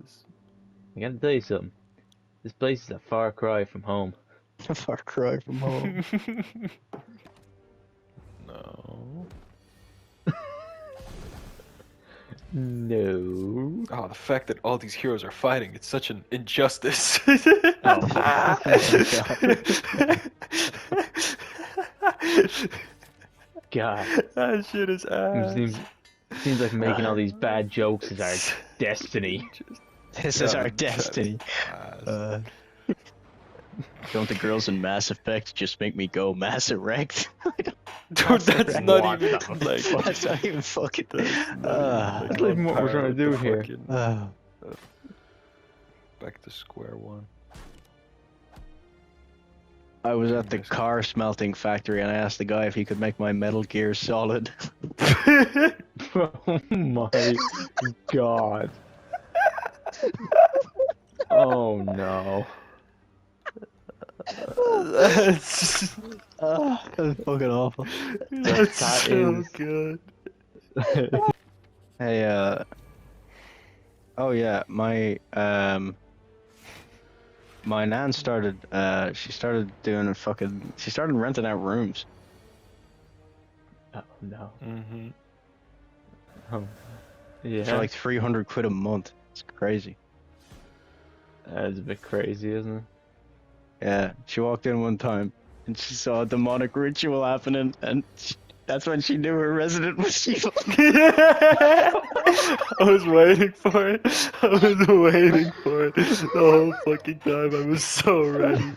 is. I gotta tell you something. This place is a far cry from home. A far cry from home. No. No. Oh, the fact that all these heroes are fighting, it's such an injustice. Oh my God. That shit is ass. Seems like making all these bad jokes is our destiny. This is our destiny. Ass. Don't the girls in Mass Effect just make me go Mass Erect? Dude, that's What not even the like. That's not even fucking. That's not even what we're trying to do here. Back to square one. I was at the car smelting factory and I asked the guy if he could make my Metal Gear Solid. Oh my God. Oh no. That's That's fucking awful. that's That so is- good. Hey, oh yeah, my nan started, she started doing she started renting out rooms. Oh no. Mm-hmm. Oh. Yeah. For like 300 quid a month. It's crazy. That's a bit crazy, isn't it? Yeah, she walked in one time and she saw a demonic ritual happening, and that's when she knew her resident was evil. I was waiting for it. I was waiting for it the whole fucking time. I was so ready.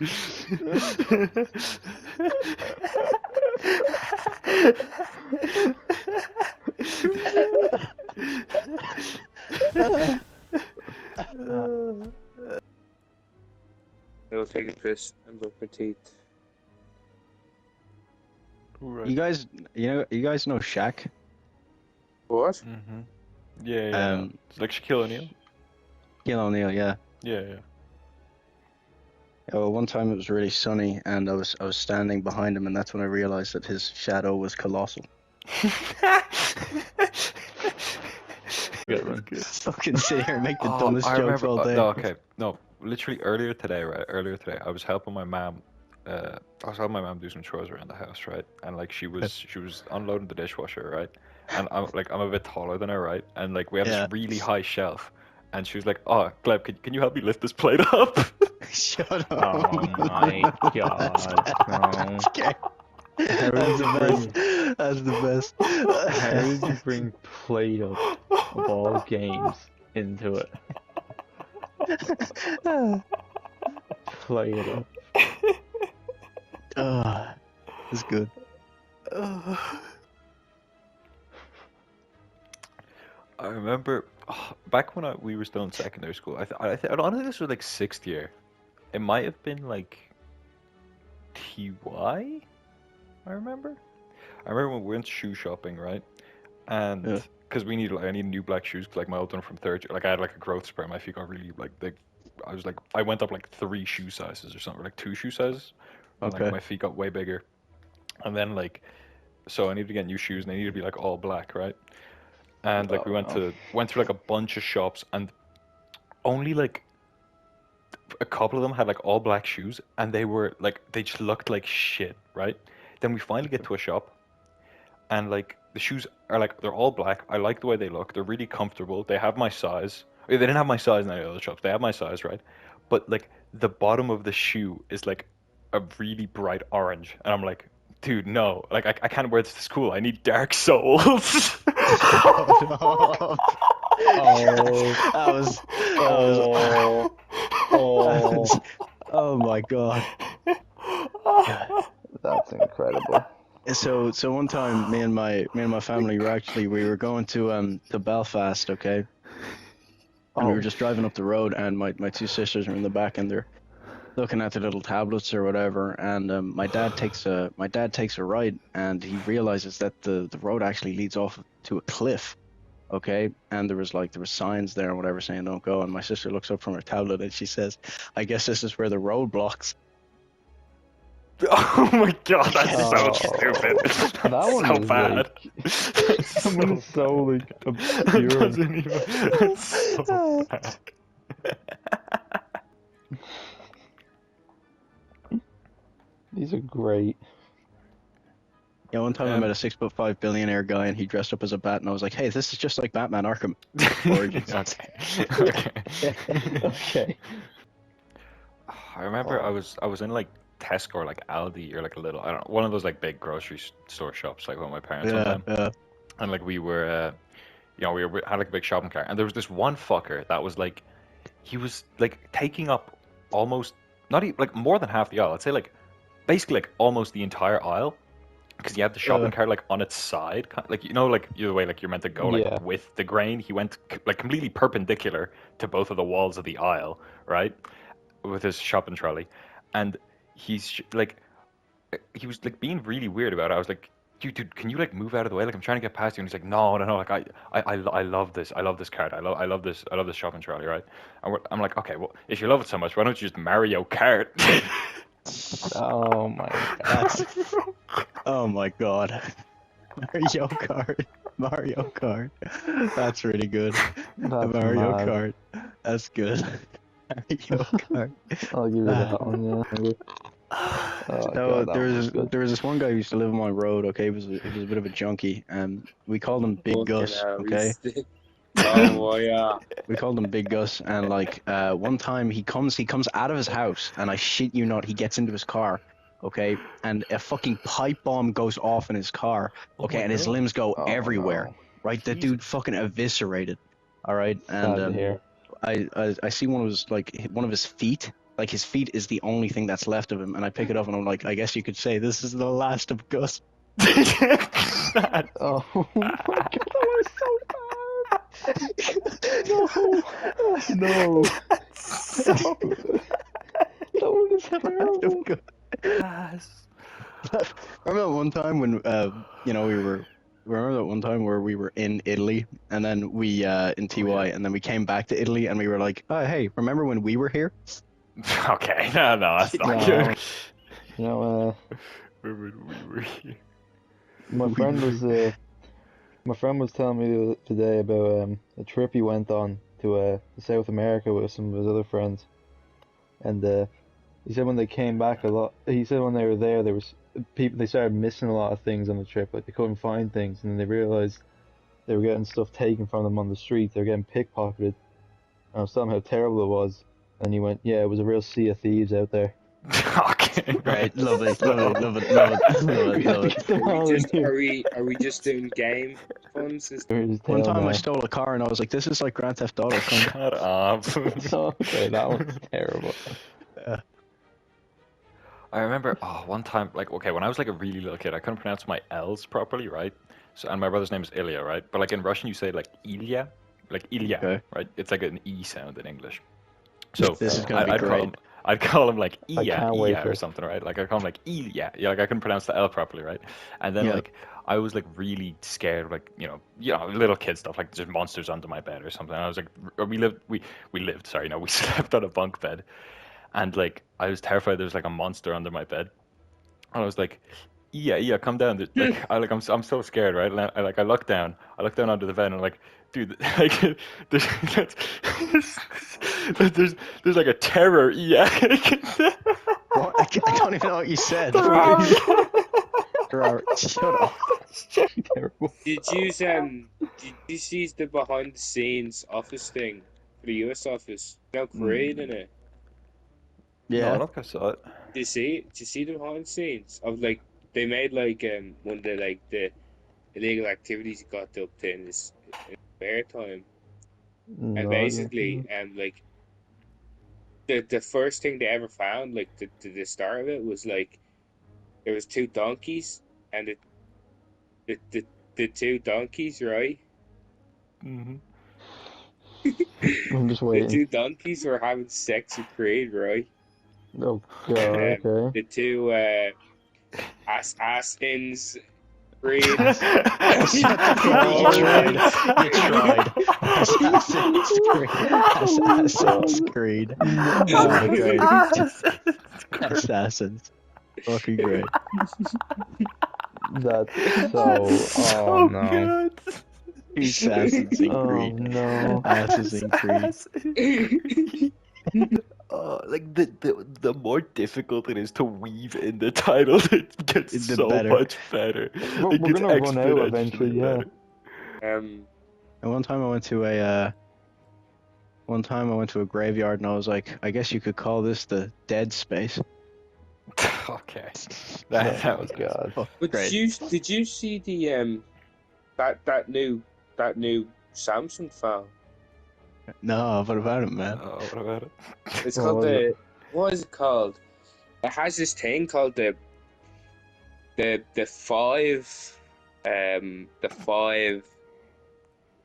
It'll take a piss and look for teeth. You guys know Shaq? What? Mm-hmm. Yeah. It's like Shaquille O'Neal. Shaquille O'Neal, yeah. Yeah. Oh, one time it was really sunny, and I was standing behind him, and that's when I realized that his shadow was colossal. Good one. Fucking sit here and make the Oh, dumbest I jokes remember. all day. No, okay. No, literally earlier today, I was helping my mom. I was helping my mom do some chores around the house, right? And like she was unloading the dishwasher, right? And I'm a bit taller than her, right? And like we have Yeah. this really high shelf, and she was like, "Oh, Gleb, can you help me lift this plate up?" Shut up. Oh my God. No. Okay. How That's did the you best. bring, That's the best. how did you bring Play-Doh of all games into it? Play-Doh. It's good. I remember back when we were still in secondary school. I don't think this was like 6th year. It might have been like TY. I remember when we went shoe shopping, right? And because I needed new black shoes. 'Cause, like my old one from 3rd year, like I had like a growth spurt. My feet got really like big. I went up like 3 shoe sizes or something, or like 2 shoe sizes. And, Okay. like my feet got way bigger. And then like, so I needed to get new shoes, and they needed to be like all black, right? And like we went through like a bunch of shops, and only like a couple of them had like all black shoes, and they just looked like shit, right? Then we finally get to a shop, and like the shoes are like they're all black. I like the way they look. They're really comfortable. They have my size. They didn't have my size in any other shops. They have my size, right? But like the bottom of the shoe is like a really bright orange, and I'm like, dude, no. Like I can't wear this to school. I need dark soles. Oh, Oh. oh my god. That's incredible. So one time me and my family we were going to Belfast, okay? And we were just driving up the road, and my 2 sisters are in the back, and they're looking at the little tablets or whatever, and my dad takes a right, and he realizes that the road actually leads off to a cliff, okay? And there was signs there and whatever saying don't go, and my sister looks up from her tablet and she says, "I guess this is where the road blocks." Oh my god, that's so Oh. stupid. That one so is bad. like- That one is so like It obscure. doesn't even. It's so bad. These are great. Yeah, one time I met a 6'5" billionaire guy and he dressed up as a bat and I was like, hey, this is just like Batman Arkham Origins. Okay. Okay. I remember Oh. I was in like Tesco or like Aldi or like a little, I don't know, one of those like big grocery store shops like with my parents one Yeah, time, yeah. and like we were you know, had like a big shopping cart, and there was this one fucker that was like, he was like taking up almost, not even like more than half the aisle. I'd say like basically like almost the entire aisle, because you have the shopping cart like on its side, like you know, like the way like you're meant to go like Yeah. with the grain. He went like completely perpendicular to both of the walls of the aisle, right, with his shopping trolley, and like he was like being really weird about it. I was like, dude, can you like move out of the way? Like I'm trying to get past you. And he's like, no, like I love this. I love this cart. I love this shopping trolley, right? And I'm like, okay, well, if you love it so much, why don't you just Mario Kart? Oh my god. Oh my god. Mario Kart. Mario Kart. That's really good. That's Mario mad. Kart. That's good. Mario Kart. I'll give you that one, yeah. Oh, No, God, that one was good. there was this one guy who used to live on my road. Okay, he was a bit of a junkie, and we called him Big Fucking Gus. hell, Okay, oh yeah. we called him Big Gus, and like one time he comes out of his house, and I shit you not, he gets into his car. Okay, and a fucking pipe bomb goes off in his car. Okay, my and his God. limbs go Oh, everywhere. no. Right, the Jesus. dude fucking eviscerated. All right, Sad to and hear. I see one of his feet. Like his feet is the only thing that's left of him, and I pick it up and I'm like, I guess you could say this is the last of Gus. Oh my god, that was so bad! No! That one is terrible! Remember that one time when you know remember that one time where we were in Italy and then we in TY yeah. and then we came back to Italy and we were like, oh hey, remember when we were here? Okay, no, that's not No. good. You know, my friend was telling me today about a trip he went on to South America with some of his other friends, and he said when they came back he said when they were there was people, they started missing a lot of things on the trip, like they couldn't find things, and then they realized they were getting stuff taken from them on the street. They were getting pickpocketed, and I was telling him how terrible it was, and he went, yeah, it was a real sea of thieves out there. Okay, Right, love it. Are we just doing game puns? They were just One telling time I them. stole a car and I was like, this is like Grand Theft Auto. Shut up. Okay, that one's terrible. I remember, one time, like, okay, when I was like a really little kid, I couldn't pronounce my L's properly, right? So, and my brother's name is Ilya, right? But like in Russian, you say like Ilya, Okay. right? It's like an E sound in English. So This is gonna be great. I'd call him like I can't wait Iya for or it. something, right? Like I'd call him like Ilya. Yeah, like I couldn't pronounce the L properly, right? And then Yeah. like I was like really scared of like, little kid stuff, like just monsters under my bed or something. And I was like, we lived, sorry, no, we slept on a bunk bed. And like I was terrified there was like a monster under my bed. And I was like, yeah, come down. I'm so scared, right? And I look down onto the bed and I'm like, dude, like there's like a terror, yeah. What? I don't even know what you said. Shut up. Terrible. Did you see the behind the scenes office thing for the US office? No creating it. No, I Yeah. don't think I saw it. Did you see the behind the scenes of like they made like one of the illegal activities you got up to in this spare time, No, and basically like the first thing they ever found, like the start of it was like there was two donkeys and the two donkeys, right? Mm-hmm. I'm just The waiting. two donkeys were having sex with Creed, right? Oh god, okay. The two ass-ins Creed. You tried. Assassin's Creed. Oh, great. Assassins. Fucking great. That's so. Oh no. Assassin's Oh Creed. no. Assassin's Creed. Like the more difficult it is to weave in the title, it gets The so better. much better. We're It gets gonna run out exponentially eventually, yeah. better. And one time I went to a graveyard and I was like, I guess you could call this the dead space. Okay, Oh that was my god. Oh, But great. did you see the that new Samsung phone? No, what about it, man? Oh, what about it? It's What called was it? what is it called? It has this thing called the five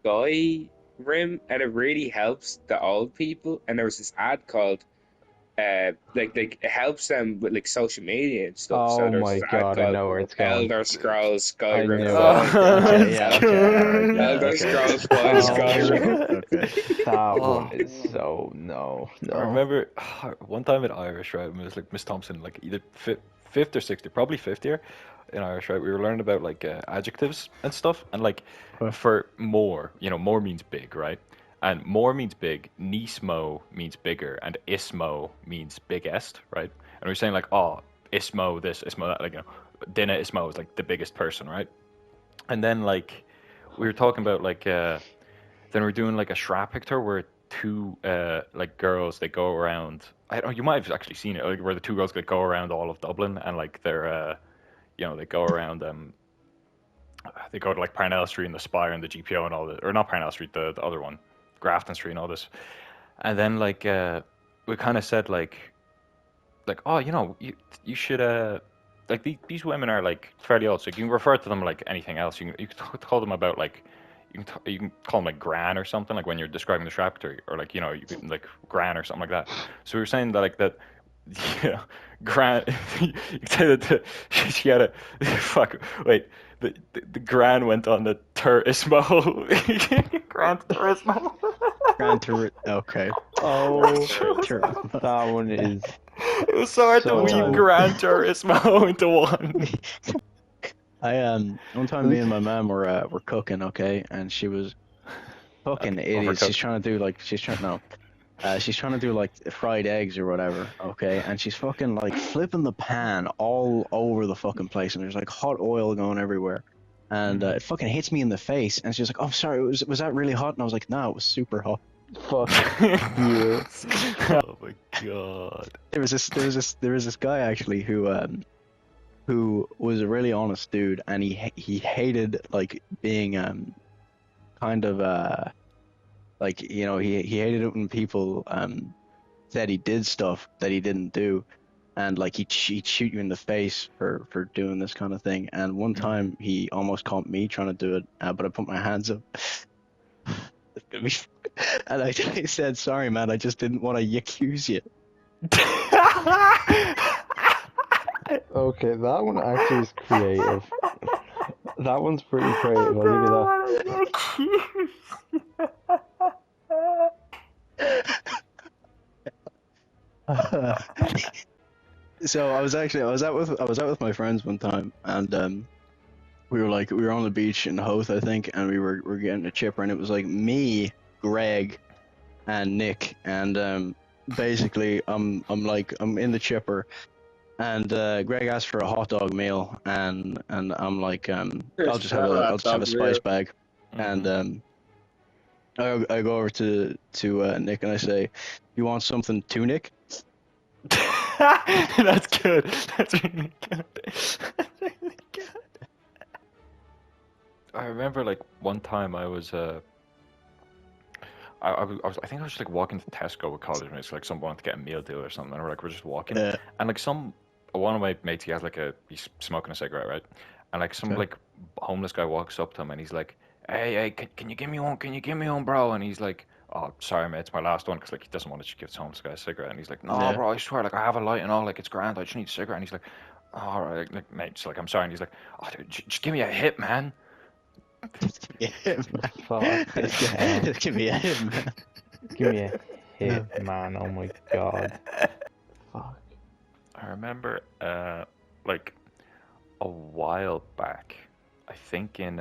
guy rim, and it really helps the old people. And there was this ad called like it helps them with like social media and stuff. Oh So there's my this ad god, I called know where it's going. Elder Scrolls I Skyrim knew 5. Okay, yeah, okay, alright, yeah, Elder okay. Scrolls 5 Oh. Skyrim. Okay. That Oh. one is so no. I remember one time in Irish, right? It was like Miss Thompson, like either fifth or sixth, probably fifth year in Irish, right? We were learning about like adjectives and stuff, and like for more, more means big, right? And more means big, nismo means bigger, and ismo means biggest, right? And we're saying like, oh, ismo this, ismo that, like Dina ismo is like the biggest person, right? And then like we were talking about like then we're doing like a Shra picture where two like girls, they go around. I don't. You might have actually seen it, like where the two girls go around all of Dublin, and like they're they go around they go to like Parnell Street and the Spire and the GPO and all this, or not Parnell Street, the other one, Grafton Street and all this. And then like we kind of said like oh, you should like these women are like fairly old, so you can refer to them like anything else. You can call them about like you can call them like gran or something, like when you're describing the Shraptor, or like you can like gran or something like that. So we were saying that like that. Yeah, gran. You could say that she had a fuck. Wait, the gran went on the Turismo. Gran Turismo. Gran Turismo. Okay. Oh, Turismo. that one is. It was so hard to So- weave Gran Turismo into one. One time me and my mom were cooking, okay, and she was fucking Okay, idiot. overcooked. She's trying to do like fried eggs or whatever, okay, and she's fucking like flipping the pan all over the fucking place, and there's like hot oil going everywhere, and it fucking hits me in the face, and she's like, "Oh, sorry, was that really hot?" And I was like, "No, it was super hot." Fuck you. Oh my god. There was this guy actually who was a really honest dude, and he hated like being kind of like he hated it when people said he did stuff that he didn't do, and like he'd shoot you in the face for doing this kind of thing. And one time he almost caught me trying to do it, but I put my hands up. And I said, "Sorry, man, I just didn't want to accuse you." Okay, that one actually is creative. That one's pretty creative, I'll give you So I was out with my friends one time, and we were on the beach in Hoth, I think, and we were getting a chipper, and it was like me, Greg, and Nick, and basically I'm in the chipper, and Greg asked for a hot dog meal, and I'm like I'll just have a spice bag, and I go over to Nick and I say, "You want something too, Nick?" That's good. That's really good. That's really good. I remember like one time I was I think I was just like walking to Tesco with college mates, like someone wanted to get a meal deal or something, and we're just walking, and like one of my mates, he's smoking a cigarette, right, and like some Okay. like homeless guy walks up to him and he's like, hey, can you give me one? Can you give me one, bro? And he's like, oh, sorry, mate, it's my last one, because like he doesn't want to just give this homeless guy a cigarette. And he's like, no, Yeah. bro, I swear, like I have a light and all, like it's grand, I just need a cigarette. And he's like, oh, all right, like mate, just like I'm sorry. And he's like, oh, dude, just give me a hit, man. Yeah, man. Fuck. Just give me a hit, man. Give me a hit, man. Oh my god. Fuck. I remember, like a while back, I think in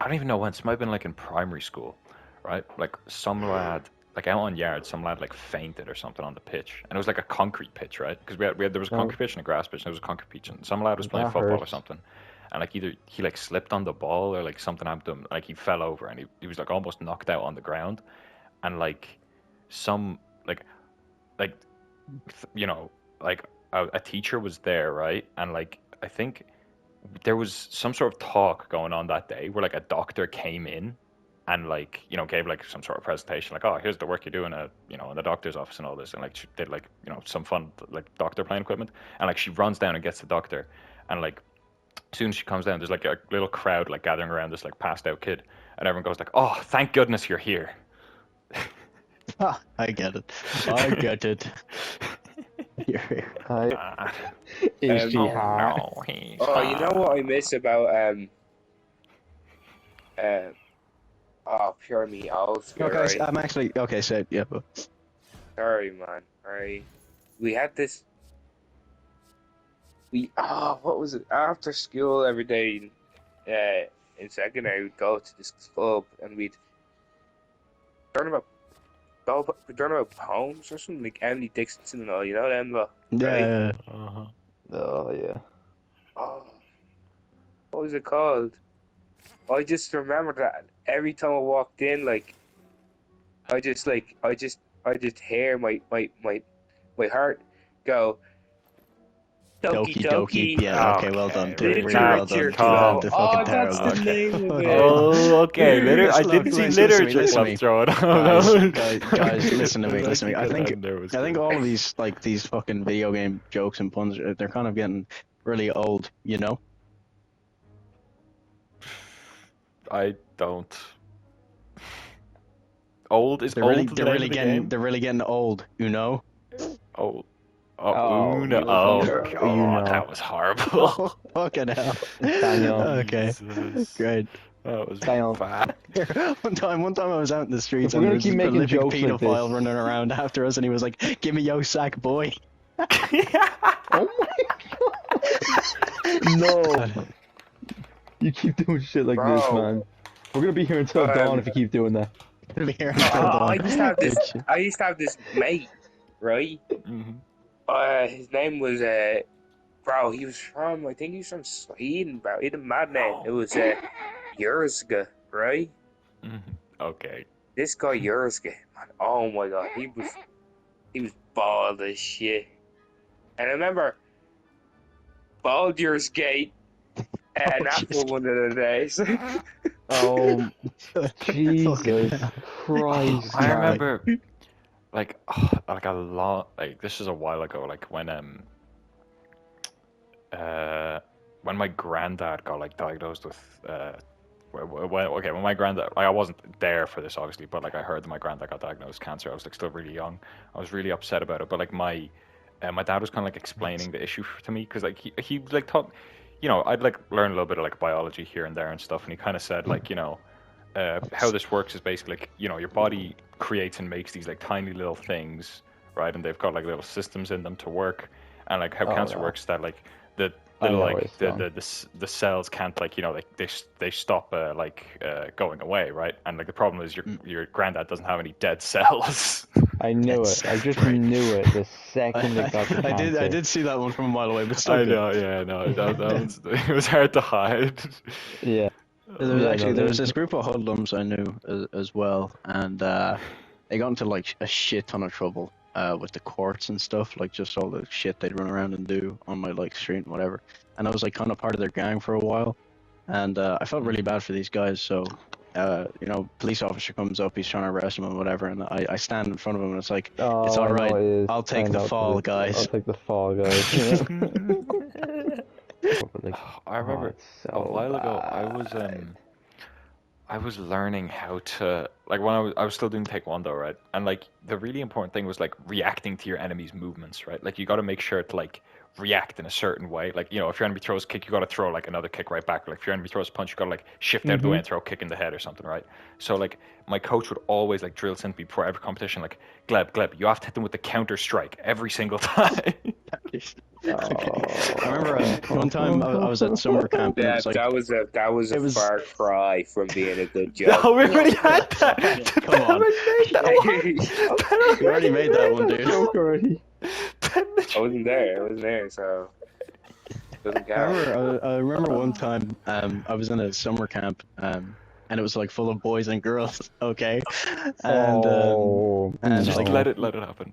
I don't even know when. This might have been like in primary school, right? Like some lad, like out on yard, some lad like fainted or something on the pitch, and it was like a concrete pitch, right? Because we had there was a Oh. concrete pitch and a grass pitch, and there was a concrete pitch, and some lad was playing That football or hurts. something, and like either he like slipped on the ball or like something happened to him, like he fell over and he was like almost knocked out on the ground, and like some like you know like a teacher was there, right? And like I think there was some sort of talk going on that day where like a doctor came in and like gave like some sort of presentation like, oh, here's the work you're doing at in the doctor's office and all this, and like she did like some fun like doctor playing equipment, and like she runs down and gets the doctor, and like as soon as she comes down there's like a little crowd like gathering around this like passed out kid, and everyone goes like, oh, thank goodness you're here. I get it. I get it. You're here. Hi. Uh, Is she oh, hard? no, he's Oh, you know what I miss about Pure Me Oscar, Okay, right? I'm actually okay. So yeah, but Sorry, man. Right? We had this. What was it? After school every day, in secondary, we'd go to this club and we'd learn about poems or something like Emily Dickinson and all. You know them, lot, right? yeah. uh-huh. Oh yeah. Oh, what was it called? I just remember that every time I walked in, like, I just hear my heart go, Doki Doki Doki. Yeah. Okay. Well done. Okay, Really well done. Literature Too bad the club. fucking That's terrible. the name of it. Oh, okay. I Look, didn't see listen to me, literature listen to club me. thrown out. Guys, listen to me. Listen to me. I think There was I think good. all of these fucking video game jokes and puns, they're kind of getting really old. You know. I don't. Old is They're old. really the they're name really of the getting game? they're really getting old. You know. Oh. Oh, Una. you Oh, know. God, that was horrible. Fucking hell. Daniel. Okay. Jesus. Great. That was Daniel. bad. one time I was out in the streets If we're and gonna there was keep this making prolific jokes like pedophile this- running around after us, and he was like, "Give me yo sack, boy." Oh my god. No. You keep doing shit like this, Bro. man. We're gonna be here until dawn if you keep doing that. Gonna be here until I dawn. used to have this mate, right? Mhm. His name was bro. He was from, I think he was from Sweden, bro. He had a mad name. It was Jurska, right? Mhm. Okay. This guy Jurska, man. Oh my god, he was bald as shit. And I remember Baldur's Gate, and that was one of the days. Oh, Jesus Fucking hell. Christ. I man. remember, like a lot. Like this is a while ago. Like when my granddad got like diagnosed with when my granddad, like, I wasn't there for this obviously, but like I heard that my granddad got diagnosed with cancer. I was like still really young. I was really upset about it, but like my dad was kind of like explaining the issue to me, because like he like taught, I'd like learn a little bit of like biology here and there and stuff, and he kind of said like how this works is basically like your body creates and makes these like tiny little things, right, and they've got like little systems in them to work, and like how Oh, cancer no. works is that like the I little know like where it's from. the cells can't like they stop going away, right, and like the problem is your granddad doesn't have any dead cells. I knew That's it. I just great. knew it the second it got the cancer. I did see that one from a mile away, but still I good. know, yeah, no, that was, it was hard to hide. Yeah. There was Yeah, actually no, there was there's- this group of hoodlums I knew as well, and they got into like a shit ton of trouble with the courts and stuff, like just all the shit they'd run around and do on my like street and whatever. And I was like kind of part of their gang for a while, and I felt really bad for these guys. So, police officer comes up, he's trying to arrest him and whatever, and I stand in front of him and it's like, Oh, It's I all know right. it is. I'll take I the know fall, it is. guys. I'll take the fall, guys. Yeah. But, like, I remember it's a so while ago bad. I was learning how to, like, when I was still doing taekwondo, right, and like the really important thing was like reacting to your enemy's movements, right, like you got to make sure to like react in a certain way, like if your enemy throws a kick, you got to throw like another kick right back, like if your enemy throws a punch, you got to like shift out of the way and throw a kick in the head or something, right? So like my coach would always like drill into me before every competition, like, Gleb, you have to hit them with the counter strike every single time. I remember one time I was at summer camp and it Yeah, was like, that was a it was- far cry from being a good joke. No, we already had that. Come on. You already made that one, dude. Joke already. I wasn't there, so doesn't count. I remember one time I was in a summer camp and it was like full of boys and girls, okay? And and Just like let it happen.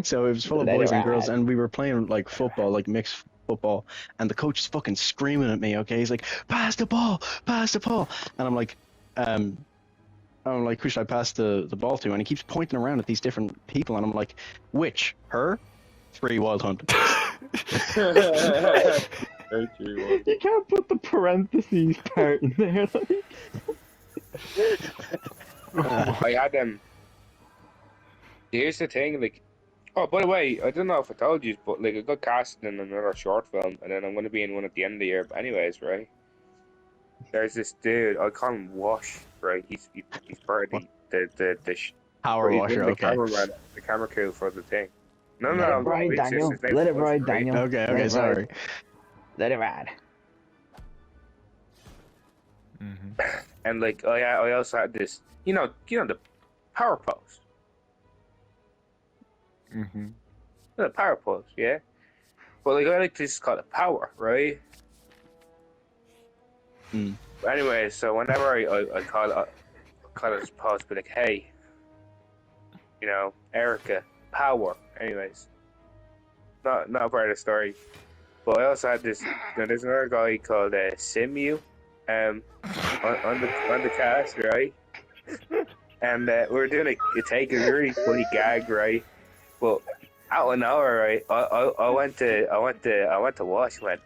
so it was full of Let it boys and girls ride. and we were playing like football, like mixed football, and the coach is fucking screaming at me, okay? He's like, pass the ball, and I'm like, who should I pass the ball to? And he keeps pointing around at these different people, and I'm like, which? Her? 3 Wild Hunt. Very true. You can't put the parentheses part in there. I had Here's the thing, like. Oh, by the way, I don't know if I told you, but like I got casted in another short film, and then I'm going to be in one at the end of the year. But anyways, right? There's this dude. I call him Wash, right? He's part of the Power he's washer, the okay. cameraman, the camera crew for the thing. No, Let it no, ride, it's just Daniel. his name Let it was, ride, right? Daniel. Okay, Let it sorry. ride. Let it ride. And like I also had this, you know the power pose. Mm-hmm. The power pose, yeah. But like I like to just call it power, right? Mm. But anyway, so whenever I call it this pose, be like, hey, Erica, power. Anyways, not part of the story. But I also had this. There's another guy called Simu, on the cast, right? And we were doing a take, a really funny gag, right? But out of nowhere, right? I went to wash, went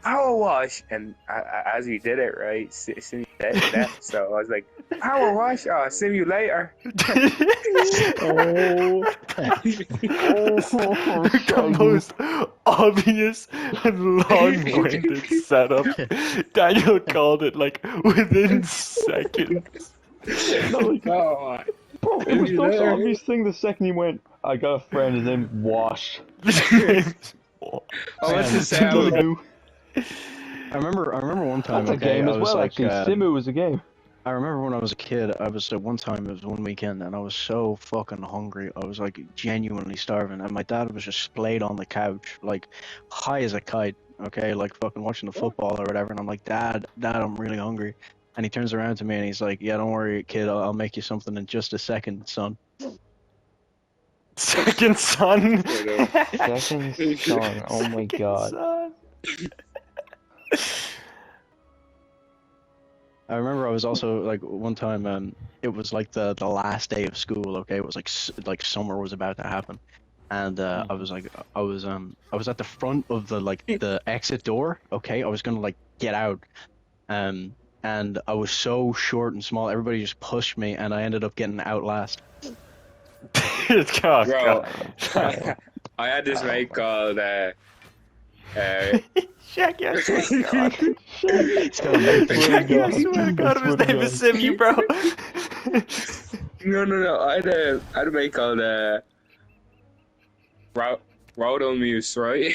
power wash, and as we did it, right, Simu said that, so I was like, power wash, see you later. The most obvious and long-winded setup. Daniel called it like within seconds. No, like, Oh, bro, it was the most obvious thing the second he went, I got a friend, his name Wash. I went to say I was Simu. I remember one time. That's a okay, game I as was well, like, actually. Simu was a game. I remember when I was a kid, I was one time, it was one weekend, and I was so fucking hungry. I was like genuinely starving, and my dad was just splayed on the couch, like high as a kite, okay, like fucking watching the football or whatever. And I'm like, Dad, I'm really hungry. And he turns around to me and he's like, yeah, don't worry, kid, I'll make you something in just a second, son. Second son. Second son, oh my god. Son. I remember I was also like one time, it was like the last day of school, okay, it was like summer was about to happen. And I was at the front of the exit door, okay, I was gonna like get out, and I was so short and small, everybody just pushed me, and I ended up getting out last. God, Bro, God. I had this mate called Shaq, yeah, I swear to God. It's gonna make the Shaq, yeah, I swear to God, his name is Simu, bro. No. I had a mate called Rodolmuse, right?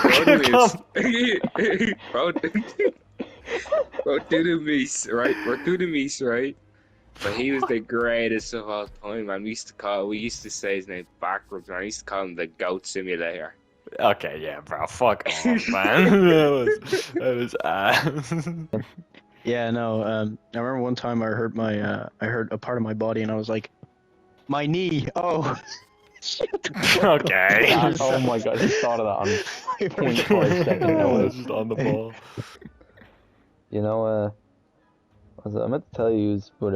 Rodolmuse. Rodolmuse, right? Rodolmuse, right? But he was the greatest of all time, man. We used to say his name backwards, man. I used to call him the Goat Simulator. Okay, yeah, bro, fuck off, man. that was ass. Yeah, no. I remember one time I hurt a part of my body, and I was like, my knee. Oh. Okay. Oh my god, he thought of that on 0.5 seconds I was notice. just on the ball. You know, I meant to tell you, but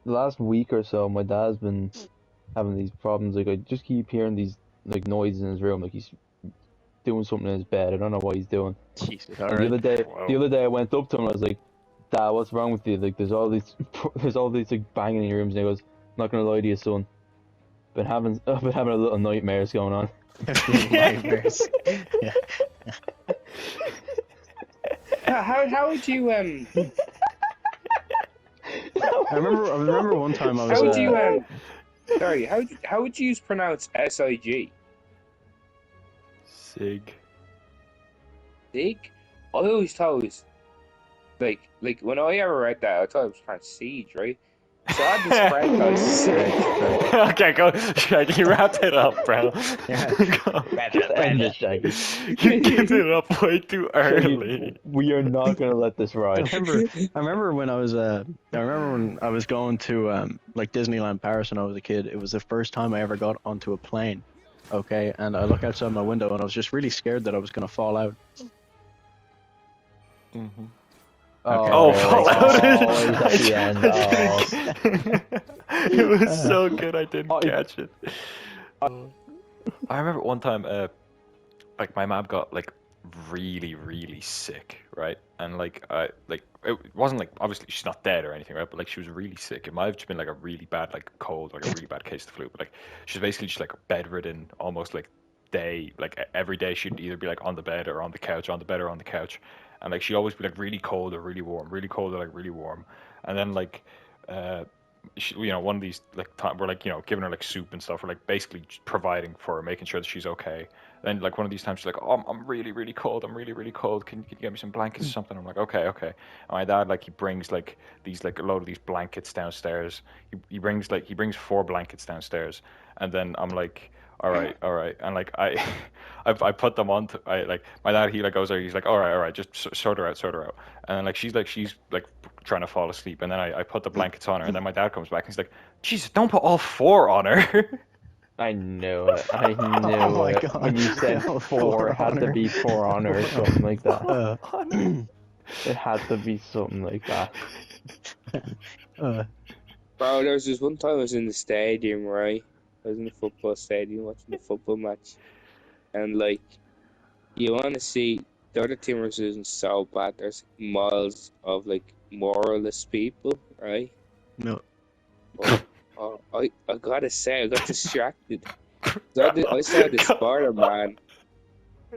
the last week or so, my dad's been having these problems. Like, I just keep hearing these like noises in his room, like he's doing something in his bed. I don't know what he's doing. Jesus. And Alright. the other day, I went up to him and I was like, Dad, what's wrong with you? Like, there's all these like banging in your rooms. And he goes, I'm not gonna lie to you, son. I've been having a little nightmares going on. Nightmares. Yeah. How would you I remember one time I was. how would you sorry, how would you pronounce SIG? Sig. Dig? I always thought it was like when I ever read that, I thought it was plant siege, right? So I had this friend I was sick. Okay, go, Shaggy, you wrapped it up, bro. Yeah. Go. Just end it, Shaggy. You gave it up way too Shaggy, early. we are not gonna let this I ride. remember when I was going to like Disneyland Paris when I was a kid. It was the first time I ever got onto a plane. Okay, and I look outside my window and I was just really scared that I was gonna fall out. Mm-hmm. Okay. Oh, really? Fallout! Oh, he's at the end. It was so good, I didn't Oh, catch it. I remember one time, like my mom got like really, really sick, right? And like it wasn't like obviously she's not dead or anything, right? But like she was really sick. It might have just been like a really bad like cold, like a really bad case of the flu. But like she's basically just like bedridden, almost like every day she'd either be like on the bed or on the couch, on the bed or on the couch, and like she'd always be like really cold or really warm, really cold or like really warm, and then like she, one of these like we're like giving her like soup and stuff. We're like basically just providing for her, making sure that she's okay. Then like one of these times she's like, oh, I'm really really cold. I'm really really cold. Can you get me some blankets or something? I'm like, okay, okay. And my dad like he brings like these like a load of these blankets downstairs. He brings 4 blankets downstairs, and then I'm like, all right, and like I put them on. Like my dad he like goes there. He's like, all right, just sort her out, and then like she's like trying to fall asleep, and then I put the blankets on her, and then my dad comes back and he's like, Jesus, don't put all 4 on her. I knew it. I knew Oh my it. God. When you said No, 4, it had to honor. be 4 honor or something like that. Honor. It had to be something like that. Bro, there was this one time I was in the stadium, right? I was in the football stadium watching the football match, and like, you want to see the other team was losing so bad. There's miles of like moralist people, right? No. I gotta say, I got distracted. I saw the Spider-Man,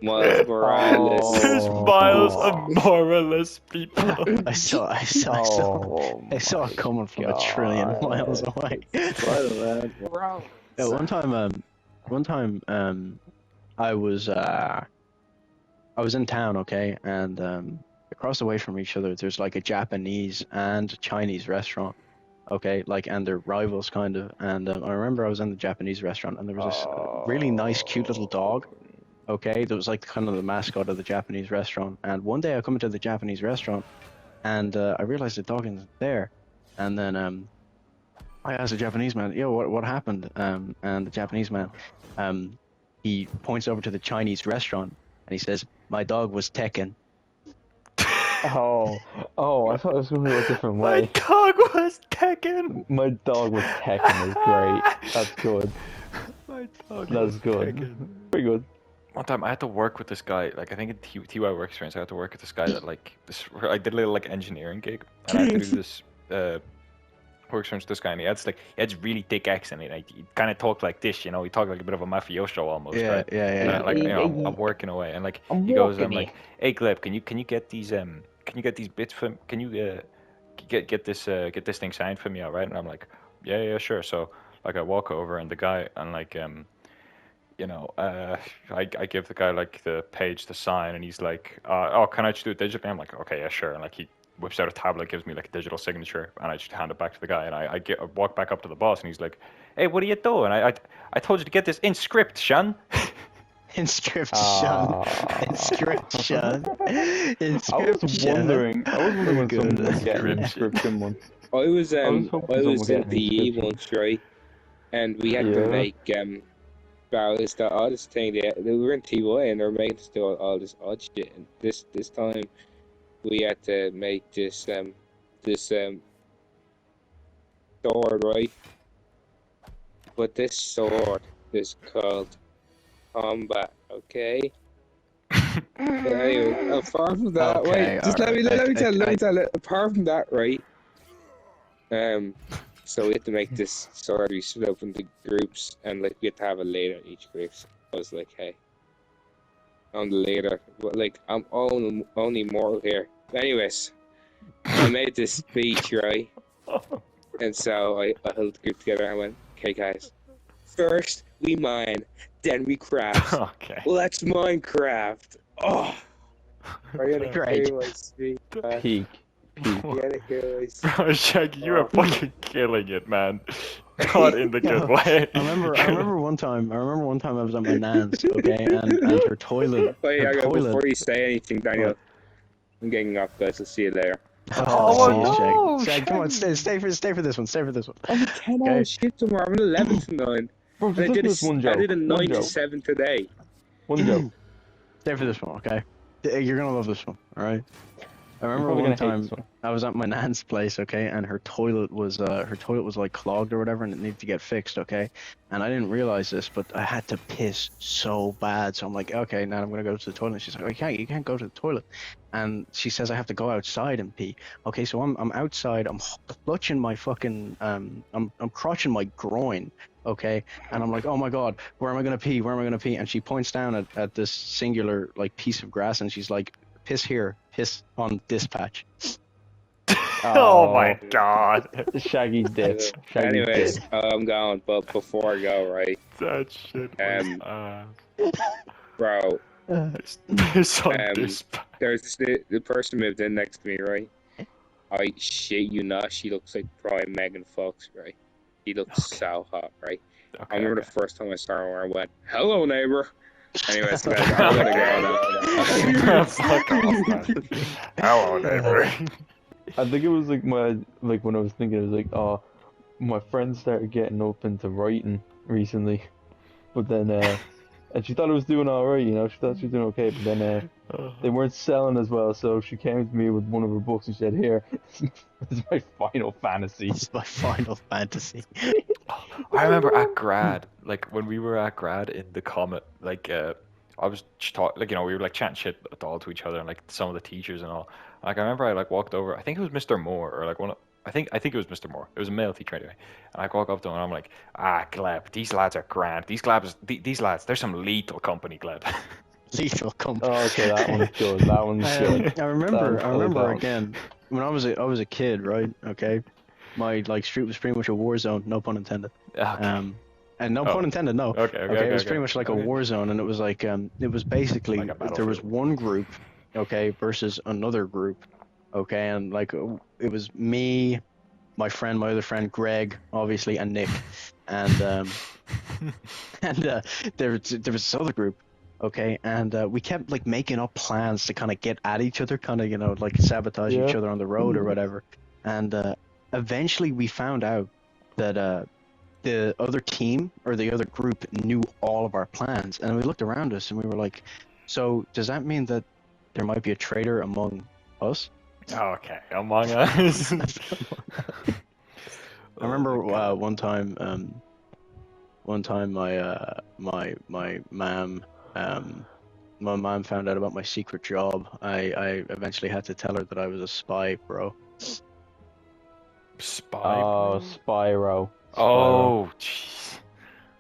Miles Morales. There's Oh, miles God. of moralist people. I saw Oh, it my coming from a trillion God. miles away. Spider-Man, bro. Yeah, one time, I was in town, okay, and across the way from each other, there's like a Japanese and Chinese restaurant, okay, like, and they're rivals kind of. And I remember I was in the Japanese restaurant, and there was this really nice, cute little dog, okay, that was like kind of the mascot of the Japanese restaurant. And one day I come into the Japanese restaurant, and I realized the dog isn't there, and then I asked the Japanese man, yo, what happened? And the Japanese man, he points over to the Chinese restaurant and he says, my dog was Tekken. Oh, I thought it was going to go a different My way. dog was Tekken. My dog was Tekken is great. That's good. My dog That's was good. Tekken. Pretty good. One time I had to work with this guy, like I think in TY work experience, I had to work with this guy that like this. I did a little like engineering gig, and I had to do this work experience with this guy, and he had this really thick accent. Like, he kind of talked like this, he talked like a bit of a mafioso almost, right? Yeah. Like Hey, I'm working away, and like I'm he goes, walking I'm like, here. hey Gleb, can you get these bits from? Can you get this thing signed for me, all right? And I'm like, yeah, sure. So like I walk over, and the guy, and like I give the guy like the page to sign, and he's like, oh, can I just do it digitally? I'm like, okay, yeah, sure. And like he whips out a tablet, gives me like a digital signature, and I just hand it back to the guy, and I walk back up to the boss, and he's like, hey, what are you doing? I told you to get this in script, Sean. Inscription. Ah. Inscription. I was Inscription. wondering when Good. someone was getting Inscription. inscription once. I was hoping someone would in get an PE inscription. once, right? And we had to Yeah. make bro, it's the oddest thing. They were in TY and they were making us do all this odd shit. And this time, we had to make this sword, right? But this sword is called combat, okay? But anyway, apart from that, Okay, wait, just let me alright. tell it. Apart from that, right? So we had to make this sword. We split up into groups, and like we had to have a leader in each group. So I was like, hey, I'm the leader, but like I'm only mortal here. Anyways, I made this speech, right? And so I held the group together. I went, okay, guys, first we mine, then we craft. Okay. Let's Minecraft. Oh, Are you gonna Great. kill my sweet man? Peak. You're gonna kill my sweet Bro, Shaggy, you are Oh. fucking killing it, man. Not in the good way. I remember one time I was at my nan's, okay, and her toilet. Wait, Her I got, toilet. before you say anything, Daniel, What? I'm getting off, guys. I'll see you later. Oh, jeez, no, Shag, come on, Shaggy. stay for this one. I'm a 10-hour Okay. shift tomorrow. I'm an 11 to 9. Bro, And just listen to this one joke. I did a 9 One to joke. 7 today. One joke. Stay for this one, okay? You're gonna love this one, all right? I You're remember probably one gonna hate time this one. I was at my nan's place, okay, and her toilet was like clogged or whatever, and it needed to get fixed, okay. And I didn't realize this, but I had to piss so bad, so I'm like, okay, now I'm gonna go to the toilet. And she's like, oh, you can't go to the toilet, and she says I have to go outside and pee. Okay, so I'm outside, I'm clutching my fucking I'm crotching my groin, okay, and I'm like, oh my god, where am I gonna pee? Where am I gonna pee? And she points down at this singular like piece of grass, and she's like, piss here, piss on this patch. Oh my god. Shaggy's dead. Shaggy's Anyways, dead. I'm going, but before I go, right, That shit was bro, it's on Um, this. there's the person moved in next to me, right? I shit you not, she looks like prime Megan Fox, right? She looks so hot, right? I Okay, remember okay. the first time I saw her, I went, "Hello, neighbor." Anyways, guys, I'm gonna go now. Fuck off, man. Hello, neighbor. I think it was like when I was thinking, it was like, oh, my friend started getting up into writing recently, but then and she thought it was doing all right, you know, she thought she was doing okay, but then they weren't selling as well, so she came to me with one of her books and said, "Here, this is my Final Fantasy." It's my Final Fantasy. I remember at grad, like when we were at grad in the Comet, like I was like, you know, we were like chatting shit all to each other and like some of the teachers and all. Like I remember I like walked over, I think it was Mr. Moore or like I think it was Mr. Moore. It was a male teacher anyway. And I walk up to him and I'm like, Gleb, these lads are grand. These lads, they're some lethal company, Gleb. Lethal Company. Oh, okay, that one's good. That one's good. I remember That one. again when I was a kid, right? Okay, my like street was pretty much a war zone, no pun intended. Okay. And no Oh. pun intended, no. Okay, It was okay. pretty much like Okay. a war zone, and it was like it was basically Like a there was battlefield. one group, okay, versus another group, okay, and like it was me, my other friend Greg, obviously, and Nick, and there was this other group, okay, and we kept like making up plans to kind of get at each other, kind of, you know, like sabotage each Yeah. other on the road or whatever, and eventually we found out that the other team or the other group knew all of our plans, and we looked around us and we were like, so does that mean that there might be a traitor among us? Okay, Among Us. I remember Oh, God. one time my mom found out about my secret job. I eventually had to tell her that I was a spy, bro. Spy. Oh, Spyro. Oh, jeez.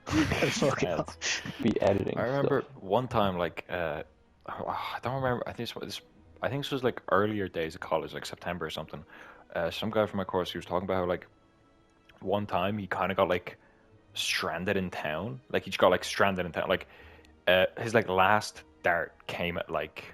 Fuck Yeah, off. Be editing. I remember stuff. one time, like, I don't remember. I think this was like earlier days of college, like September or something. Some guy from my course, he was talking about how like one time he kind of got like stranded in town. Like he just got like stranded in town. Like his like last dart came at like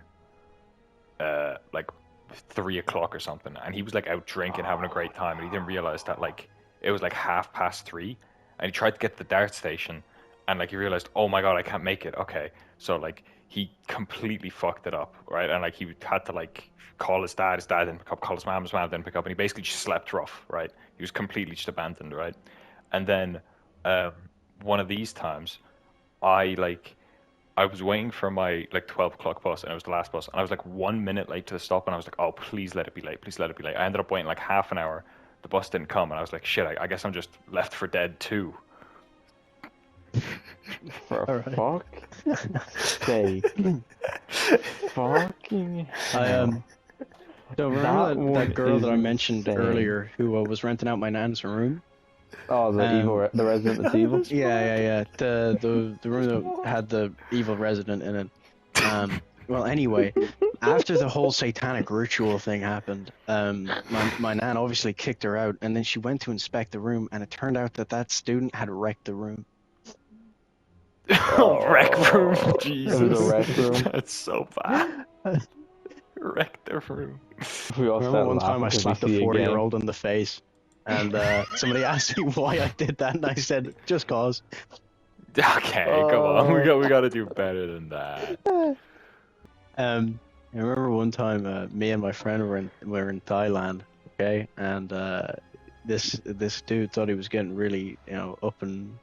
3 o'clock or something, and he was like out drinking, having a great time, and he didn't realize that like it was like 3:30, and he tried to get to the dart station, and like he realized, oh my god, I can't make it. Okay, so like he completely fucked it up, right? And like he had to like call his dad didn't pick up, call his mom didn't pick up, and he basically just slept rough, right? He was completely just abandoned, right? And then one of these times, I was waiting for my like 12 o'clock bus, and it was the last bus, and I was like 1 minute late to the stop, and I was like, oh, please let it be late, please let it be late. I ended up waiting like half an hour. The bus didn't come, and I was like, shit, I guess I'm just left for dead too. For Alright. fuck's sake. Fucking I hell. So remember That that one girl that I is mentioned insane. earlier who was renting out my nan's room? Oh, the resident that's evil. Yeah. The room that had the evil resident in it. Well, anyway, after the whole satanic ritual thing happened, my nan obviously kicked her out, and then she went to inspect the room, and it turned out that student had wrecked the room. Rec room, Oh, Jesus. it was a rec room. That's so bad. Wrecked the room. We all I remember started one time laughing I 'cause we slapped a see again. 40-year-old in the face, and somebody asked me why I did that, and I said, just cause. Okay, come on. We got to do better than that. I remember one time me and my friend were in Thailand, okay, and this dude thought he was getting really, up and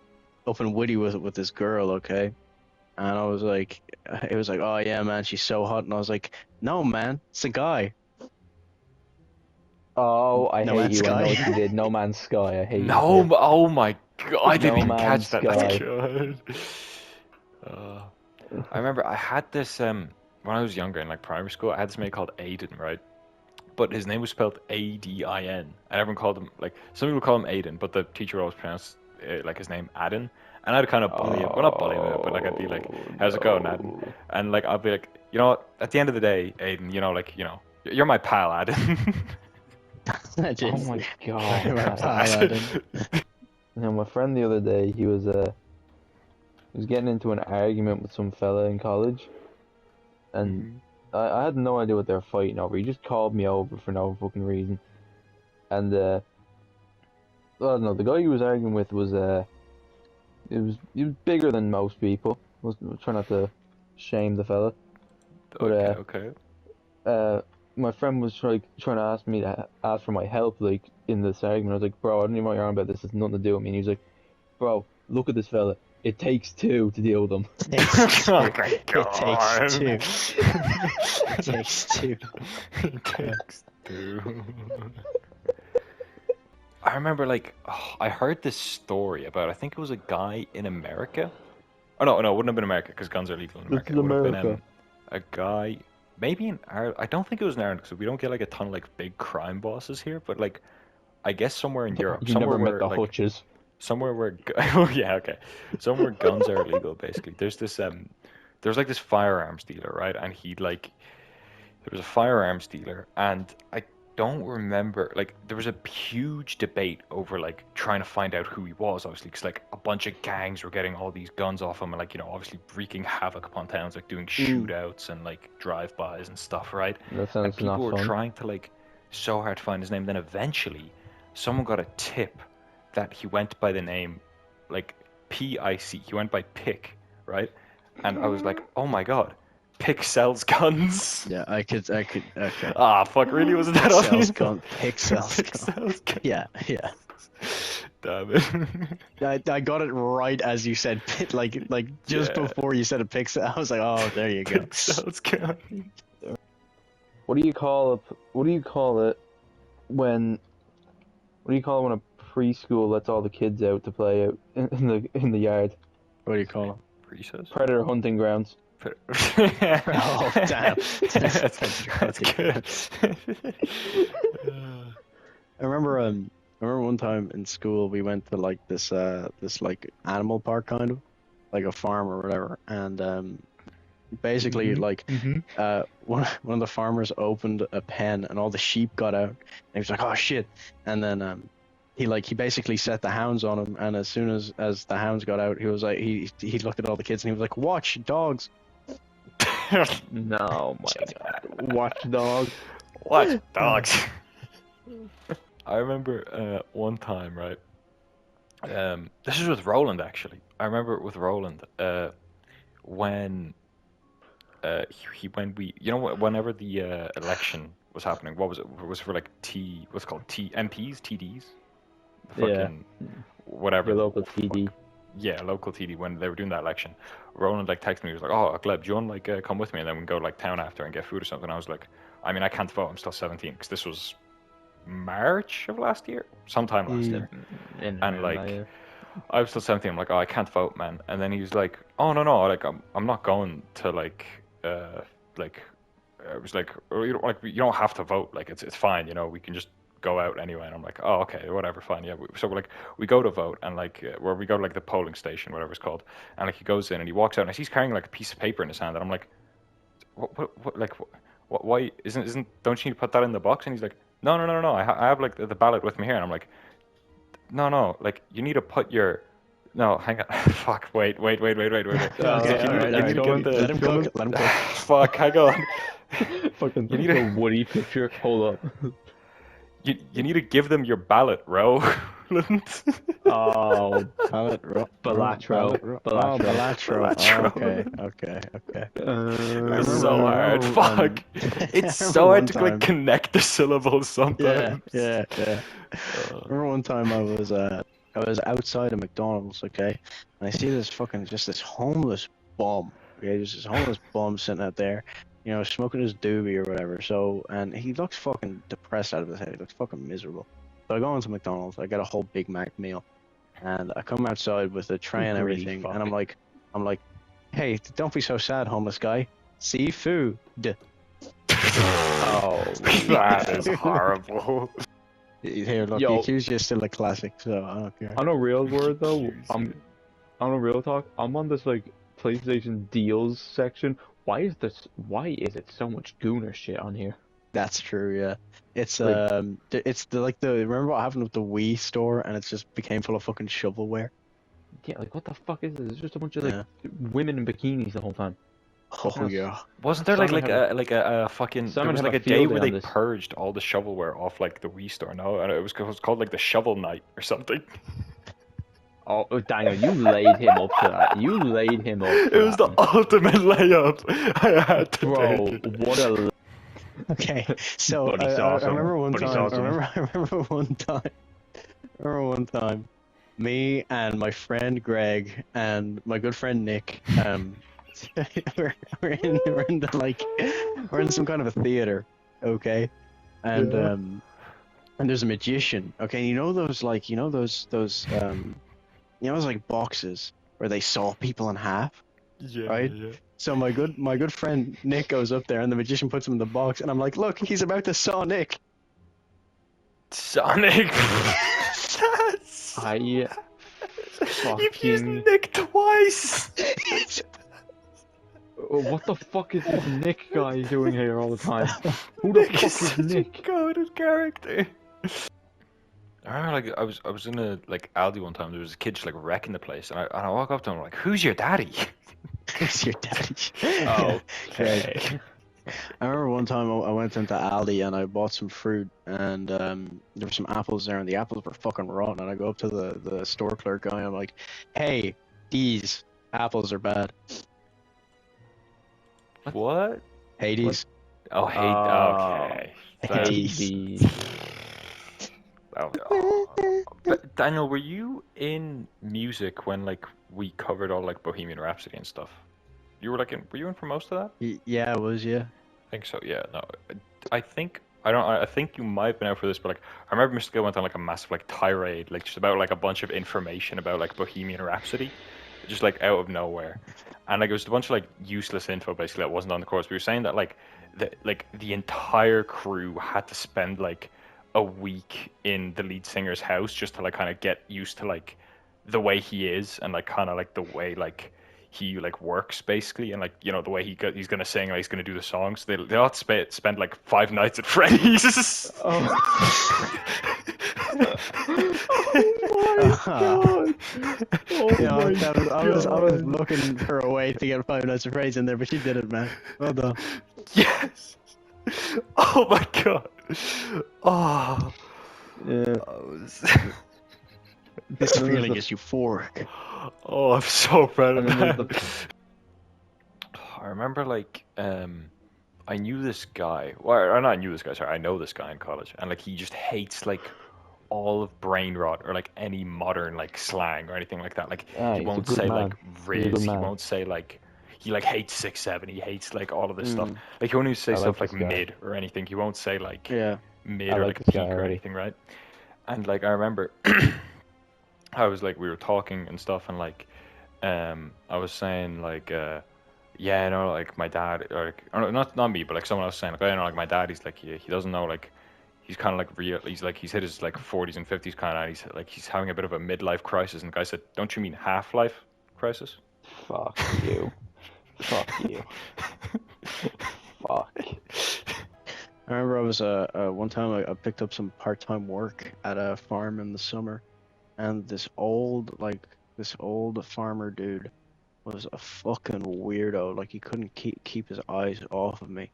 witty with this girl, okay, and I was like, it was like, oh yeah, man, she's so hot, and I was like, no, man, it's a guy. Oh, I No hate Man's you. I know Sky. what you did. No Man's Sky. I hate you. No, for it. oh my god, I didn't No even catch Man's that. That's Sky. good. I remember I had this when I was younger in like primary school. I had this mate called Aiden, right? But his name was spelled Adin, and everyone called him like some people call him Aiden, but the teacher always pronounced like his name Adin. And I'd kind of bully him, well not bully him, but like I'd be like, "How's it going, Adin?" No. And like I'd be like, you know what? At the end of the day, Aiden, you're my pal, Adin. Oh my god. You're my man. pal, Adin. My friend the other day, he was getting into an argument with some fella in college, and I had no idea what they were fighting over. He just called me over for no fucking reason, and I don't know. The guy he was arguing with was he was bigger than most people. Was trying not to shame the fella, but Okay. my friend was trying to ask me to ask for my help, like in this argument. I was like, bro, I don't even know what you're on about. This has nothing to do with me. And he was like, bro, look at this fella. It takes two to deal with him. Oh my It god. takes two. It takes two. It takes two. I remember I heard this story about, I think it was a guy in America. Oh no, it wouldn't have been America because guns are legal in America. This is It would have been America. a guy, maybe in Ireland. I don't think it was in Ireland because we don't get like a ton of like big crime bosses here. But like, I guess somewhere in Europe, You somewhere never met where the like Hutches. somewhere where oh yeah, okay, somewhere guns are illegal. Basically, there's like this firearms dealer, right? And there was a firearms dealer, and I don't remember, like there was a huge debate over like trying to find out who he was, obviously, because like a bunch of gangs were getting all these guns off him and like obviously wreaking havoc upon towns, like doing shootouts and like drive-bys and stuff, right? That And sounds people not were fun. trying to like so hard to find his name. Then eventually, someone got a tip that he went by the name like P-I-C. He went by Pick, right? And I was like, oh my god, Pick sells guns. Yeah, I could. Okay. Ah, fuck, really? Wasn't that Sells obvious? gun. Pick sells Pick gun. sells guns. Yeah. Damn it. I got it right as you said pit, like just Yeah. before you said a pixel. I was like, oh, there you go. Pick sells guns. What do you call it when? What do you call it when a preschool lets all the kids out to play out in the yard? What do you call it? Recess? Predator hunting grounds. Oh, damn. That's good. I remember one time in school we went to like this like animal park kind of, like a farm or whatever, and basically like one of the farmers opened a pen and all the sheep got out, and he was like, oh shit, and then he basically set the hounds on him, and as soon as the hounds got out, he was like, he looked at all the kids and he was like, watch dogs. No, my god. Watchdog. Watch dogs. I remember one time, right? This is with Roland actually. I remember with Roland when whenever the election was happening, what was it? It was for like what's it called MPs, TDs, fucking whatever. Your local TD. Yeah, local TD, when they were doing that election. Roland like texted me, he was like, oh Gleb, do you want like come with me and then we can go like town after and get food or something? I was like, I mean, I can't vote, I'm still 17, because this was March of last year, sometime last year. And like I was still 17, I'm like, oh, I can't vote, man. And then he was like, oh no, like I'm not going to like I was like, oh, you don't have to vote, like it's fine, we can just go out anyway. And I'm like, oh okay, whatever, fine, yeah. So we go to vote, and like where we go to like the polling station, whatever it's called, and like he goes in and he walks out and he's carrying like a piece of paper in his hand, and I'm like, what why isn't don't you need to put that in the box? And he's like, no, I have like the ballot with me here. And I'm like, no, like you need to put your no, hang on. Fuck, wait. Okay, You need to let him cook. fuck, hang on. Fucking You need a- the Woody picture. Hold up. You need to give them your ballot, Roland. Oh, Balatro. Balatro. Oh, Balatro. Balatro. Okay. It's remember- so I hard. remember, Fuck. I It's remember so hard one to time- like connect the syllables sometimes. Yeah. Uh, Remember one time I was outside of McDonald's, okay, and I see this fucking just this homeless bum, okay, just this homeless bum sitting out there, you know, smoking his doobie or whatever. So, and he looks fucking depressed out of his head. He looks fucking miserable. So I go into McDonald's, I get a whole Big Mac meal, and I come outside with a tray and Greedy everything, fuck. and I'm like, hey, don't be so sad, homeless guy. Seafood. Oh, that is horrible. Here, look, Yo. the accused is still a classic, so I don't care. on a real word though, Seriously. on a real talk, I'm on this like PlayStation deals section. Why is it so much Gooner shit on here? That's true, yeah. It's Like- remember what happened with the Wii store and it just became full of fucking shovelware? Yeah, like what the fuck is this? It's just a bunch of Yeah. like women in bikinis the whole time. Oh Yes. yeah. Wasn't there Someone a fucking there someone was have like a a day field where day they on this. purged all the shovelware off like the Wii store, no? And it was called like the Shovel Night or something. Oh, Daniel, you laid him up to that. You laid him up. It For was that, the man. ultimate layup. I had to Bro, take it. what a Okay, so Buddy I Sauce remember one Buddy time. Sauce I remember one time. Me and my friend Greg and my good friend Nick, we're in some kind of a theater, okay, and Yeah. and there's a magician, okay. You know those like boxes where they saw people in half. Yeah, Right? yeah. So my good friend Nick goes up there and the magician puts him in the box and I'm like, look, he's about to saw Nick. Sonic. I You've used fucking. Nick twice. Oh, what the fuck is this Nick guy doing here all the time? Who the fuck is such Nick? a goated character. I remember, like, I was in a like Aldi one time. There was a kid just like wrecking the place, and I walk up to him like, "Who's your daddy?" It's your daddy. Okay. I remember one time I went into Aldi and I bought some fruit and there were some apples there and the apples were fucking rotten and I go up to the store clerk guy and I'm like, hey, these apples are bad. What? Hades. Oh, hate. Oh. Okay. Hades. But Daniel, were you in music when like we covered all like Bohemian Rhapsody and stuff? You were like were you in for most of that? Yeah, it was, yeah. I think so. Yeah. No. I think I don't. I think you might have been out for this, but like I remember Mr. Gill went on like a massive like tirade, like just about like a bunch of information about like Bohemian Rhapsody, just like out of nowhere, and like it was a bunch of like useless info basically that wasn't on the course. We were saying that like the entire crew had to spend like a week in the lead singer's house just to like kind of get used to like the way he is and like kind of like the way like he like works basically and like you know the way he's gonna sing like he's gonna do the songs. They all spend like 5 nights at Freddy's. Oh Yeah, my I was God. looking for a way to get 5 Nights at Freddy's in there, but she did it, man. Well done. Yes. Oh my god. Oh. Yeah. This And then feeling there's is euphoric. Oh, I'm so proud of And then there's that. the- I remember like I knew this guy. Well, or not I knew this guy. Sorry, I know this guy in college, and like he just hates like all of brain rot or like any modern like slang or anything like that. Like Ah, he he's a won't good say man. like He's a Riz. good He man. won't say like he like hates 6-7. He hates like all of this stuff. Mm. Like he won't even say I like stuff like this guy. mid or anything. He won't say like Yeah. mid I or like like this guy peak or already. anything, right? And like I remember I was like we were talking and stuff and like I was saying like yeah, you know, like my dad or not me, but like someone else saying like, oh, you know, like my dad, he's like he doesn't know like he's kind of like real, he's hit his like 40s and 50s kind of, and he's having a bit of a midlife crisis, and the guy said, don't you mean half-life crisis? Fuck you. Fuck you. Fuck. I remember I was one time I picked up some part-time work at a farm in the summer, and this old farmer dude was a fucking weirdo. Like he couldn't keep his eyes off of me.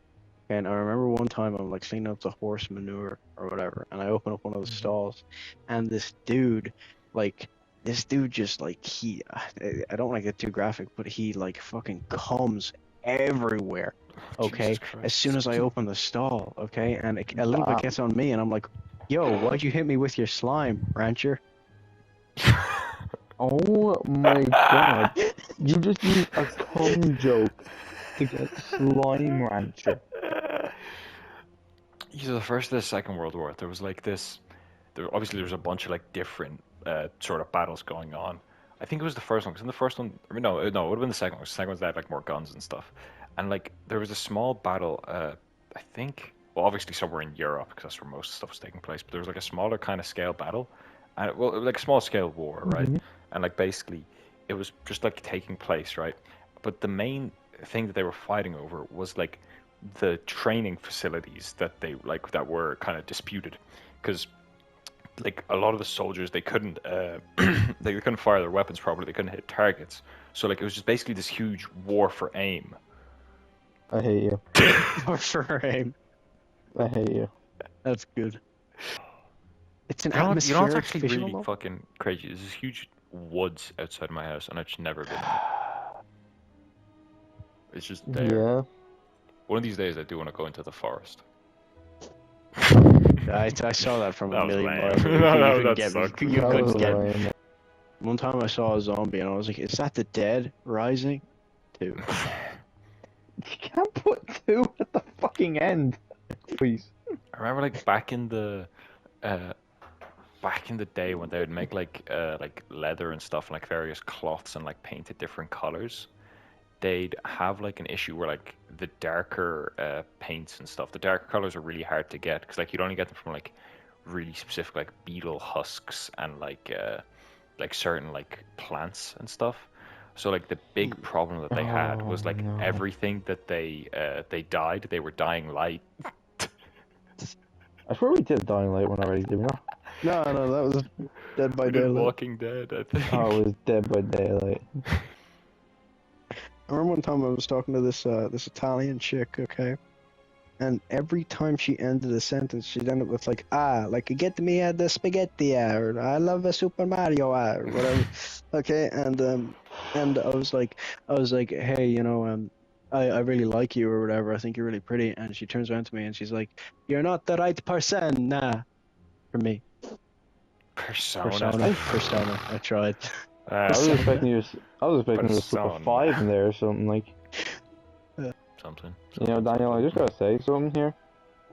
Okay, and I remember one time I'm like cleaning up the horse manure or whatever, and I open up one of the stalls, and like, this dude just like I don't want to get too graphic, but he like fucking comes everywhere. Okay, Jesus as soon Christ. as I open the stall, okay, and a little bit gets on me, and I'm like, yo, why'd you hit me with your slime, rancher? Oh my god. You just used a cum joke to get Slime Rancher. Either the First or the Second World War, there was like this. Obviously, there was a bunch of like different sort of battles going on. I think it was the first one, because in the first one, I mean, no, it would have been the second one. 'Cause the second one, they had like more guns and stuff, and like there was a small battle. I think, well, obviously somewhere in Europe, because that's where most stuff was taking place. But there was like a smaller kind of scale battle, and it was like a small scale war, right? Mhm. And like basically, it was just like taking place, right? But the main thing that they were fighting over was like the training facilities that were kind of disputed, because like a lot of the soldiers they couldn't they couldn't fire their weapons properly, they couldn't hit targets, so like it was just basically this huge war for aim. I hate you. For him. I hate you. That's good. It's an You know what's atmospheric actually fictional really novel? fucking crazy? There's this huge woods outside my house, and I've just never been in it. It's just there. Yeah. One of these days, I do want to go into the forest. I saw that from That a was million lame. miles. No, that You sucked. couldn't That was get me. lame. One time I saw a zombie and I was like, is that the dead rising? Two. You can't put 2 at the fucking end. Please. I remember like back in the day when they would make like leather and stuff, and like various cloths and like painted different colors. They'd have like an issue where like the darker paints and stuff, the darker colors are really hard to get, because like you'd only get them from like really specific like beetle husks and like certain like plants and stuff. So like the big problem that they had was Oh, like no. everything that they were dying light. I swear we did Dying Light one already, did we not? No, that was Dead by We did Daylight. Walking Dead, I think. Oh, it was Dead by Daylight. I remember one time I was talking to this Italian chick, okay? And every time she ended a sentence, she'd end up with like, like get me the spaghetti, or I love a Super Mario, or whatever. Okay, and I was like, hey, you know, I really like you or whatever. I think you're really pretty. And she turns around to me and she's like, you're not the right person, nah, for me. Persona. Persona. I tried. I was expecting you to slip a Persona. 5 in there or something, like. Something. You know, Daniel, I just gotta say something here.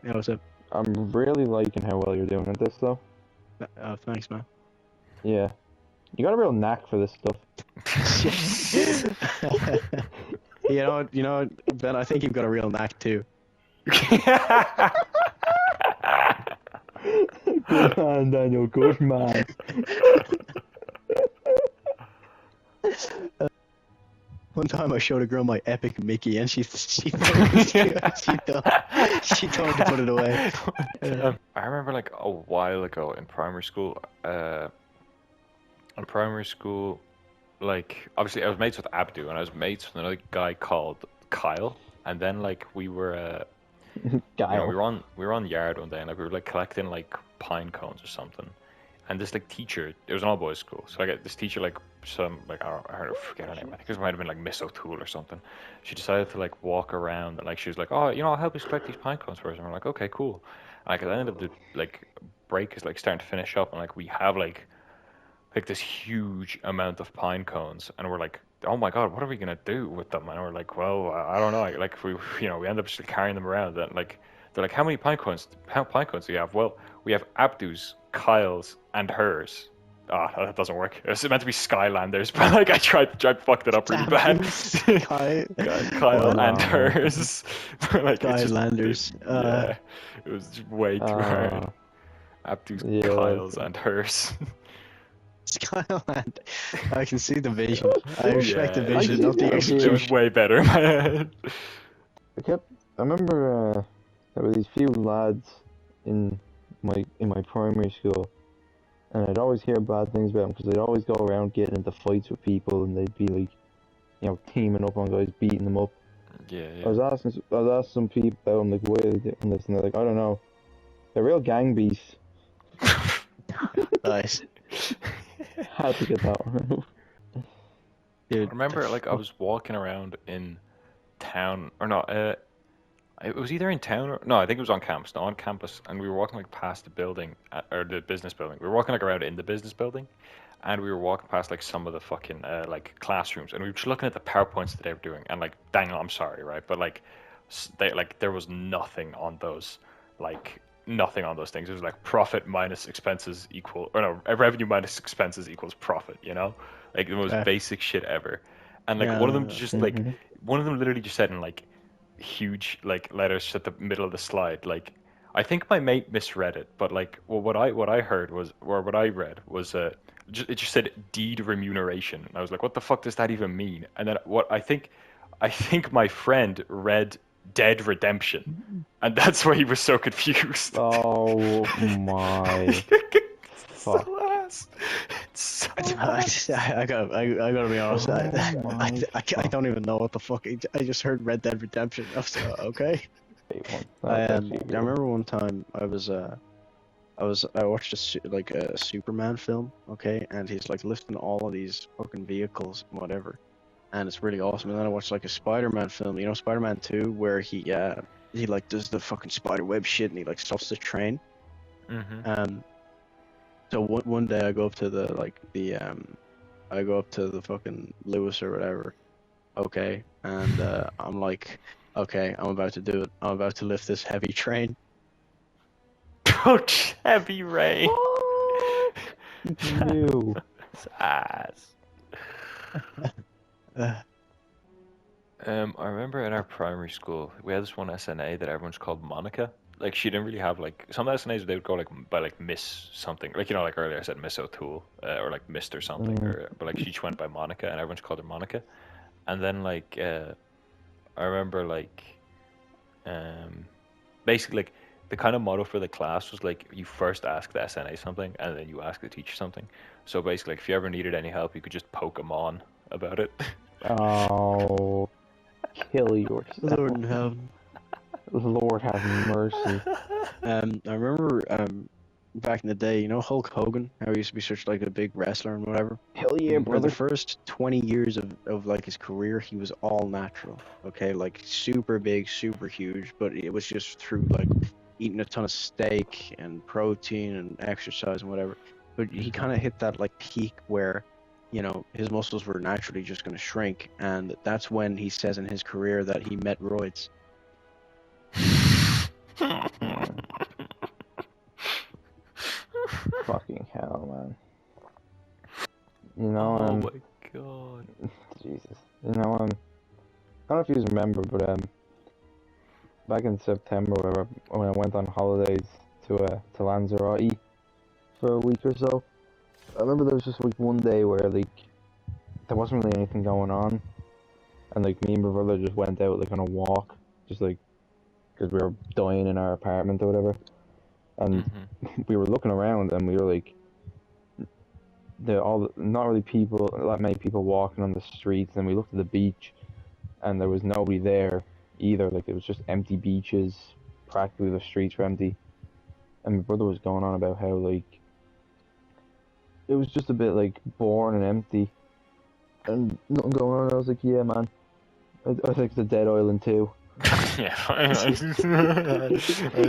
Yeah, what's up? I'm really liking how well you're doing at this, though. Thanks, man. Yeah. You got a real knack for this stuff. You know, Ben, I think you've got a real knack too. Good man, Daniel, good man. One time I showed a girl my epic Mickey and she thought she told me to put it away. I remember like a while ago in primary school, like obviously I was mates with Abdu and I was mates with another guy called Kyle, and then like we were Guile. we were on the yard one day, and like we were like collecting like pine cones or something, and this like teacher, it was an all boys school, so I got this teacher like I forget her name. I think it might have been like Miss O'Toole or something. She decided to like walk around and like she was like, oh, you know, I'll help you collect these pine cones first. And we're like, okay, cool. And like at the end of the like break is like starting to finish up, and like we have like this huge amount of pine cones, and we're like, oh my god, what are we gonna do with them? And we're like, well, I don't know. Like we end up just carrying them around. And like they're like, how many pine cones do you have? Well, we have Abdu's, Kyle's, and hers. That doesn't work. It was meant to be Skylanders, but like I tried fucked it up really bad. Kyle Wow. and hers. Like Skylanders. Yeah, it was just way too hard. Abdu's, yeah, Kyle's, and hers. Skyland. I can see the vision. I respect the Yeah, vision, not the it was- It was execution. way better in my head. I remember there were these few lads in my primary school, and I'd always hear bad things about them because they'd always go around getting into fights with people, and they'd be like, you know, teaming up on guys, beating them up. Yeah, I was yeah. asking some people about them, like, why are they doing this, and they're like, I don't know. They're real gang beasts. Nice. Had to get that one out. I Dude, remember, like, I was walking around in town, or no, it was either in town or no, I think it was on campus. No, on campus, and we were walking like past the building or the business building. We were walking like around in the business building, and we were walking past like some of the fucking like classrooms, and we were just looking at the PowerPoints that they were doing, and like, dang, I'm sorry, right, but like, they like there was nothing on those, like nothing on those things. It was like profit minus expenses equal, or no, revenue minus expenses equals profit. You know, like the most okay. basic shit ever. And like Yeah, one of them yeah. just like Mhm. one of them literally just said in like huge like letters at the middle of the slide. Like I think my mate misread it, but like well, what I heard was or what I read was it just said deed remuneration. And I was like, what the fuck does that even mean? And then what I think my friend read dead redemption, and that's why he was so confused. Oh my It's fuck. so ass. It's so I, ass. I gotta be honest. Oh my I don't even know what the fuck. I just heard Red Dead Redemption. I was okay. great one. I That's actually a good I one. remember one time I watched like a Superman film, okay, and he's like lifting all of these fucking vehicles and whatever, and it's really awesome. And then I watched like a Spider-Man film, you know, Spider-Man 2, where he like does the fucking spider web shit and he like stops the train. Mm-hmm. So one day I go up to I go up to the fucking Lewis or whatever, okay, and I'm like, okay, I'm about to do it. I'm about to lift this heavy train. Coach Heavy Rain. You. That's ass. Uh, I remember in our primary school we had this one SNA that everyone's called Monica. Like she didn't really have like some SNAs they would go like by like Miss something, like you know like earlier I said Miss O'Toole or like Mister something, or but like she just went by Monica and everyone's called her Monica. And then like I remember like um basically like the kind of motto for the class was like you first ask the SNA something and then you ask the teacher something. So basically like, if you ever needed any help you could just poke them on about it. Oh, kill yourself. Lord in heaven. Lord have mercy. I remember back in the day, you know Hulk Hogan, how he used to be such like a big wrestler and whatever. Hell yeah, For the brother. first 20 years of like his career, he was all natural. Okay, like super big, super huge, but it was just through like eating a ton of steak and protein and exercise and whatever. But he kind of hit that like peak where, you know, his muscles were naturally just going to shrink, and that's when he says in his career that he met roids. Fucking hell, man. You know, Oh my god. Jesus. You know, I don't know if you remember, but back in September, whatever, when I went on holidays to Lanzarote for a week or so, I remember there was just like one day where like there wasn't really anything going on, and like me and my brother just went out like on a walk, just like because we were dying in our apartment or whatever, and we were looking around and we were like, not really people, that many people walking on the streets, and we looked at the beach, and there was nobody there either. Like it was just empty beaches, practically the streets were empty, and my brother was going on about how like it was just a bit like boring and empty, and nothing going on. I was like, yeah, man, I think it's a dead island too. Yeah, I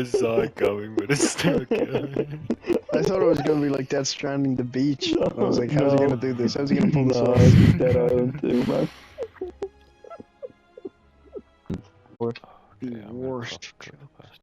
saw it coming, but it's still good. I thought it was gonna be like Death Stranding the beach. I was like, how's he No. gonna do this? How's he gonna pull this No, off? it's Dead Island too, man. The Okay, I'm gonna worst fuck it up.